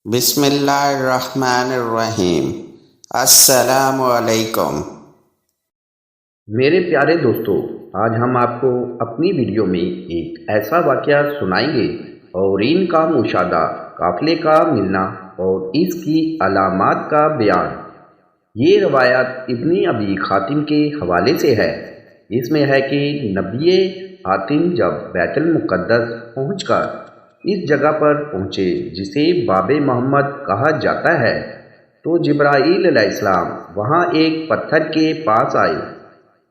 بسم اللہ الرحمن الرحیم۔ السلام علیکم۔ میرے پیارے دوستو، آج ہم آپ کو اپنی ویڈیو میں ایک ایسا واقعہ سنائیں گے اور ان کا مشاہدہ، قافلے کا ملنا اور اس کی علامات کا بیان۔ یہ روایت ابن ابی حاتم کے حوالے سے ہے۔ اس میں ہے کہ نبی حاتم جب بیت المقدس پہنچ کر اس جگہ پر پہنچے جسے باب محمد کہا جاتا ہے، تو جبرائیل علیہ السلام وہاں ایک پتھر کے پاس آئے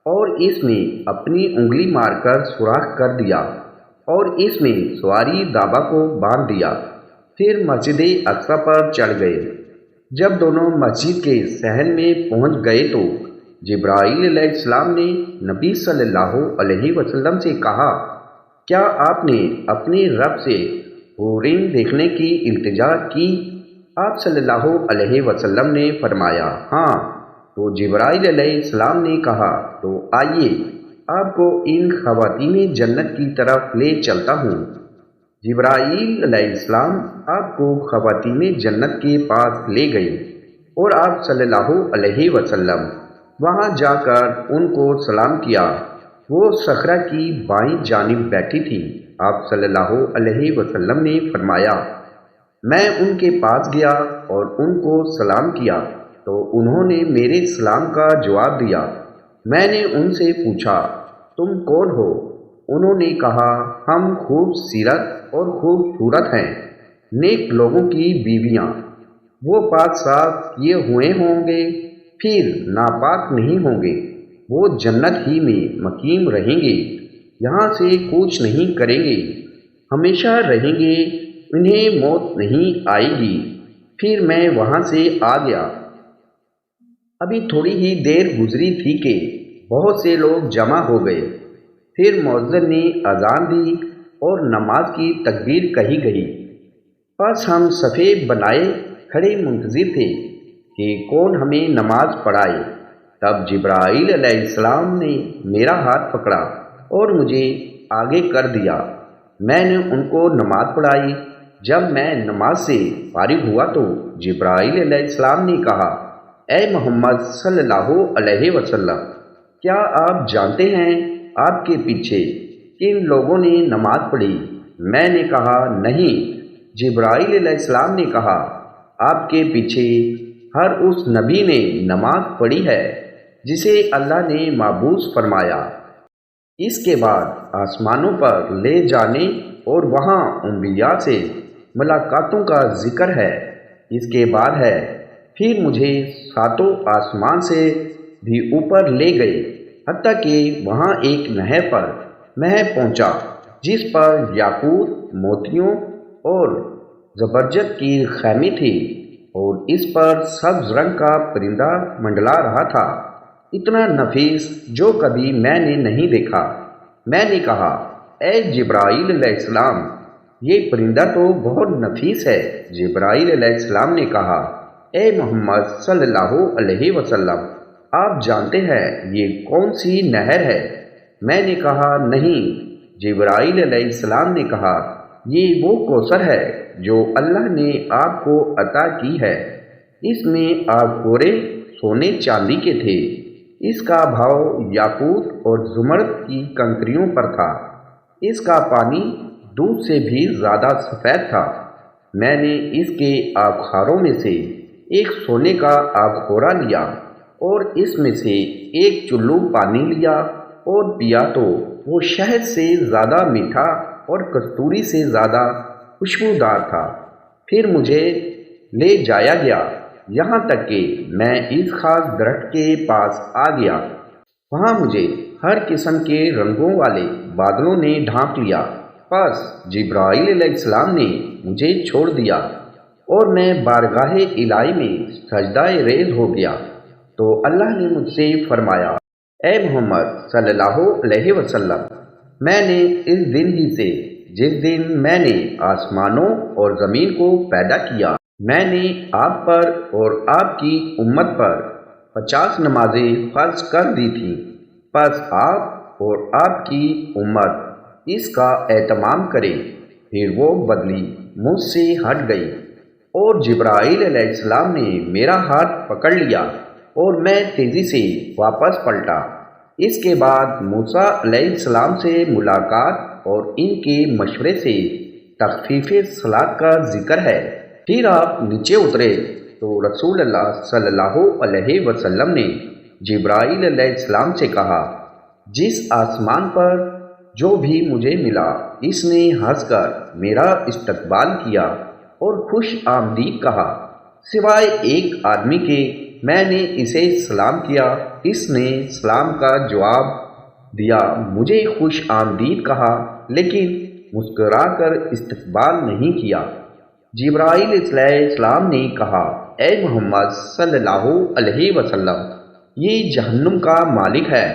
اور اس میں اپنی انگلی مار کر سوراخ کر دیا اور اس میں سواری دابا کو باندھ دیا۔ پھر مسجد اقصی پر چڑھ گئے۔ جب دونوں مسجد کے صحن میں پہنچ گئے تو جبرائیل علیہ السلام نے نبی صلی اللہ علیہ وسلم سے کہا، کیا آپ نے اپنے رب سے حورین دیکھنے کی التجا کی؟ آپ صلی اللہ علیہ وسلم نے فرمایا، ہاں۔ تو جبرائیل علیہ السلام نے کہا، تو آئیے آپ کو ان خواتین جنت کی طرف لے چلتا ہوں۔ جبرائیل علیہ السلام آپ کو خواتین جنت کے پاس لے گئے اور آپ صلی اللہ علیہ وسلم وہاں جا کر ان کو سلام کیا۔ وہ صخرہ کی بائیں جانب بیٹھی تھی۔ آپ صلی اللہ علیہ وسلم نے فرمایا، میں ان کے پاس گیا اور ان کو سلام کیا تو انہوں نے میرے سلام کا جواب دیا۔ میں نے ان سے پوچھا، تم کون ہو؟ انہوں نے کہا، ہم خوب سیرت اور خوبصورت ہیں، نیک لوگوں کی بیویاں۔ وہ پاک صاف کیے ہوئے ہوں گے، پھر ناپاک نہیں ہوں گے۔ وہ جنت ہی میں مقیم رہیں گے، یہاں سے کوچ نہیں کریں گے، ہمیشہ رہیں گے، انہیں موت نہیں آئے گی۔ پھر میں وہاں سے آ گیا۔ ابھی تھوڑی ہی دیر گزری تھی کہ بہت سے لوگ جمع ہو گئے۔ پھر مؤذن نے اذان دی اور نماز کی تکبیر کہی گئی۔ پس ہم صفے بنائے کھڑے منتظر تھے کہ کون ہمیں نماز پڑھائے۔ تب جبرائیل علیہ السلام نے میرا ہاتھ پکڑا اور مجھے آگے کر دیا۔ میں نے ان کو نماز پڑھائی۔ جب میں نماز سے فارغ ہوا تو جبرائیل علیہ السلام نے کہا، اے محمد صلی اللہ علیہ وسلم، کیا آپ جانتے ہیں آپ کے پیچھے کن لوگوں نے نماز پڑھی؟ میں نے کہا، نہیں۔ جبرائیل علیہ السلام نے کہا، آپ کے پیچھے ہر اس نبی نے نماز پڑھی ہے جسے اللہ نے مبعوث فرمایا۔ اس کے بعد آسمانوں پر لے جانے اور وہاں انبیاء سے ملاقاتوں کا ذکر ہے۔ اس کے بعد ہے، پھر مجھے ساتوں آسمان سے بھی اوپر لے گئے حتیٰ کہ وہاں ایک نہر پر میں پہنچا جس پر یاقوت، موتیوں اور زبرجد کی خیمے تھی اور اس پر سبز رنگ کا پرندہ منڈلا رہا تھا، اتنا نفیس جو کبھی میں نے نہیں دیکھا۔ میں نے کہا، اے جبرائیل علیہ السلام، یہ پرندہ تو بہت نفیس ہے۔ جبرائیل علیہ السلام نے کہا، اے محمد صلی اللہ علیہ وسلم، آپ جانتے ہیں یہ کون سی نہر ہے؟ میں نے کہا، نہیں۔ جبرائیل علیہ السلام نے کہا، یہ وہ کوثر ہے جو اللہ نے آپ کو عطا کی ہے۔ اس میں آب گورے سونے چاندی کے تھے۔ اس کا بھاؤ یاقوت اور زمرد کی کنکریوں پر تھا۔ اس کا پانی دودھ سے بھی زیادہ سفید تھا۔ میں نے اس کے آبخاروں میں سے ایک سونے کا آبخورا لیا اور اس میں سے ایک چلو پانی لیا اور پیا تو وہ شہد سے زیادہ میٹھا اور کستوری سے زیادہ خوشبودار تھا۔ پھر مجھے لے جایا گیا یہاں تک کہ میں اس خاص درخت کے پاس آ گیا۔ وہاں مجھے ہر قسم کے رنگوں والے بادلوں نے ڈھانپ لیا۔ پس جبرائیل علیہ السلام نے مجھے چھوڑ دیا اور میں بارگاہ الہی میں سجدہ ریز ہو گیا تو اللہ نے مجھ سے فرمایا، اے محمد صلی اللہ علیہ وسلم، میں نے اس دن ہی سے جس دن میں نے آسمانوں اور زمین کو پیدا کیا، میں نے آپ پر اور آپ کی امت پر 50 نمازیں فرض کر دی تھیں۔ پس آپ اور آپ کی امت اس کا اہتمام کرے۔ پھر وہ بدلی مجھ سے ہٹ گئی۔ اور جبرائیل علیہ السلام نے میرا ہاتھ پکڑ لیا اور میں تیزی سے واپس پلٹا۔ اس کے بعد موسیٰ علیہ السلام سے ملاقات اور ان کے مشورے سے تخفیف صلاۃ کا ذکر ہے۔ پھر آپ نیچے اترے تو رسول اللہ صلی اللہ علیہ وسلم نے جبرائیل علیہ السلام سے کہا، جس آسمان پر جو بھی مجھے ملا اس نے ہنس کر میرا استقبال کیا اور خوش آمدید کہا، سوائے ایک آدمی کے۔ میں نے اسے سلام کیا، اس نے سلام کا جواب دیا، مجھے خوش آمدید کہا لیکن مسکرا کر استقبال نہیں کیا۔ جبرائیل علیہ السلام نے کہا، اے محمد صلی اللہ علیہ وسلم، یہ جہنم کا مالک ہے،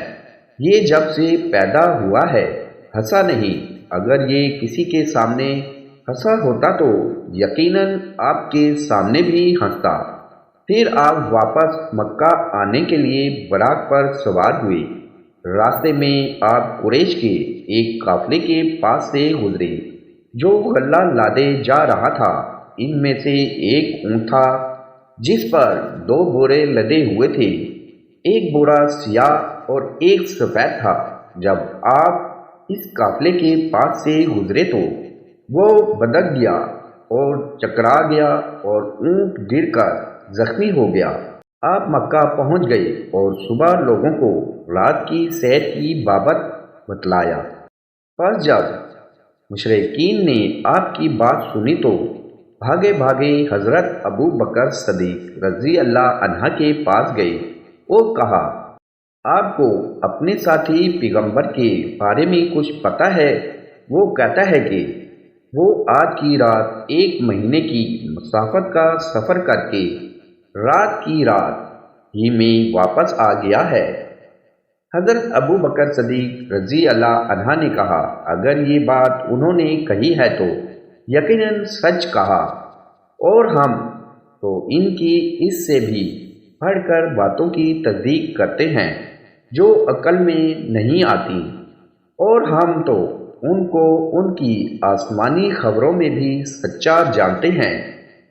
یہ جب سے پیدا ہوا ہے ہنسا نہیں۔ اگر یہ کسی کے سامنے ہنسا ہوتا تو یقیناً آپ کے سامنے بھی ہنستا۔ پھر آپ واپس مکہ آنے کے لیے براق پر سوار ہوئے۔ راستے میں آپ قریش کے ایک قافلے کے پاس سے گزرے جو غلہ لادے جا رہا تھا۔ ان میں سے ایک اونٹ تھا جس پر 2 بورے لدے ہوئے تھے، ایک بورا سیاہ اور ایک سفید تھا۔ جب آپ اس قافلے کے پاس سے گزرے تو وہ بدک گیا اور چکرا گیا اور اونٹ گر کر زخمی ہو گیا۔ آپ مکہ پہنچ گئے اور صبح لوگوں کو رات کی سیر کی بابت بتلایا۔ پس جب مشرکین نے آپ کی بات سنی تو بھاگے بھاگے حضرت ابو بکر صدیق رضی اللہ عنہ کے پاس گئے اور کہا، آپ کو اپنے ساتھی پیغمبر کے بارے میں کچھ پتہ ہے؟ وہ کہتا ہے کہ وہ آج کی رات 1 مہینے کی مسافت کا سفر کر کے رات کی رات ہی میں واپس آ گیا ہے۔ حضرت ابو بکر صدیق رضی اللہ عنہ نے کہا، اگر یہ بات انہوں نے کہی ہے تو یقیناً سچ کہا، اور ہم تو ان کی اس سے بھی بڑھ کر باتوں کی تصدیق کرتے ہیں جو عقل میں نہیں آتی، اور ہم تو ان کو ان کی آسمانی خبروں میں بھی سچا جانتے ہیں۔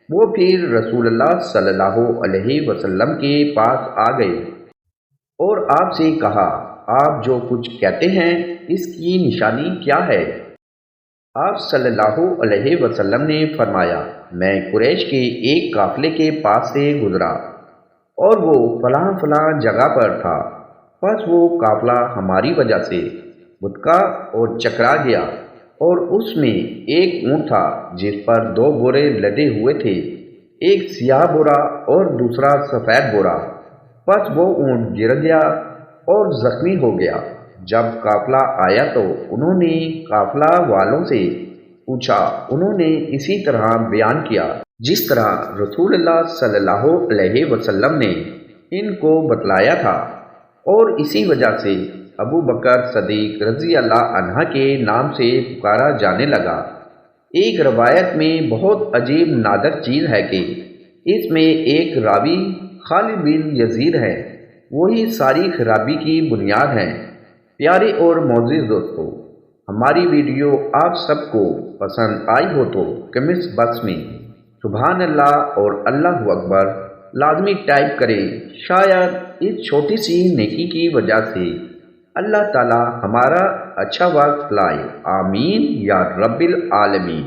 وہ پھر رسول اللہ صلی اللہ علیہ وسلم کے پاس آ گئے اور آپ سے کہا، آپ جو کچھ کہتے ہیں اس کی نشانی کیا ہے؟ آپ صلی اللہ علیہ وسلم نے فرمایا، میں قریش کے ایک قافلے کے پاس سے گزرا اور وہ فلاں فلاں جگہ پر تھا، پس وہ قافلہ ہماری وجہ سے بتکا اور چکرا گیا، اور اس میں ایک اونٹ تھا جس پر 2 بورے لدے ہوئے تھے، ایک سیاہ بورا اور دوسرا سفید بورا۔ پس وہ اونٹ گر گیا اور زخمی ہو گیا۔ جب قافلہ آیا تو انہوں نے قافلہ والوں سے پوچھا، انہوں نے اسی طرح بیان کیا جس طرح رسول اللہ صلی اللہ علیہ وسلم نے ان کو بتلایا تھا، اور اسی وجہ سے ابو بکر صدیق رضی اللہ عنہ کے نام سے پکارا جانے لگا۔ ایک روایت میں بہت عجیب نادر چیز ہے کہ اس میں ایک راوی خالد بن یزید ہے، وہی ساری خرابی کی بنیاد ہے۔ پیارے اور معزز دوستو، ہماری ویڈیو آپ سب کو پسند آئی ہو تو کمنٹس باکس میں سبحان اللہ اور اللہ اکبر لازمی ٹائپ کریں۔ شاید اس چھوٹی سی نیکی کی وجہ سے اللہ تعالی ہمارا اچھا وقت لائے، آمین یا رب العالمین۔